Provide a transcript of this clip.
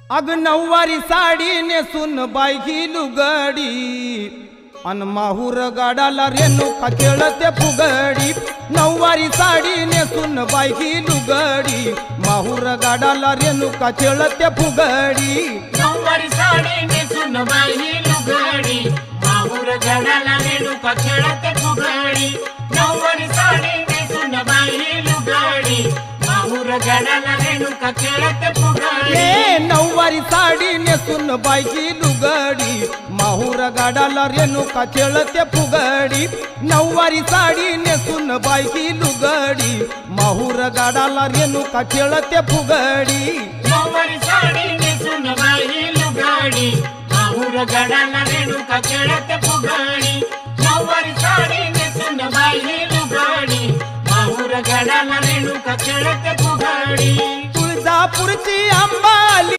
अग नऊवारी साडी नेसून बाई लुगडी अन माहूर गाडाला रेणुका खेळते फुगडी। नऊवारी साडी नेसून बाई लुगडी माहूर गाडाला रेणुका खेळते फुगडी। नऊवारी साडी नेसून बाई लुगडी माहूर गाडाला रेणुका खेळते फुगडी। नऊवारी साडी नेसून बाई लुगडी माहूर गाडाला रेणुका खेळते फुगडी। नऊवारी साडी नेसून बाई लुगडी माहूर गाडाला रेणुका खेळते फुगडी। नऊवारी साडी नेसून बाई लुगडी माहूर गाडाला रेणुका खेळते फुगडी। नऊवारी साडी नेसून बाई लुगडी माहूर गाडाला रेणुका खेळते फुगडी। नऊवारी साडी नेसून बाई लुगडी माहूर गाडाला रेणुका खेळते फुगडी। तुळजापूरची अंबाली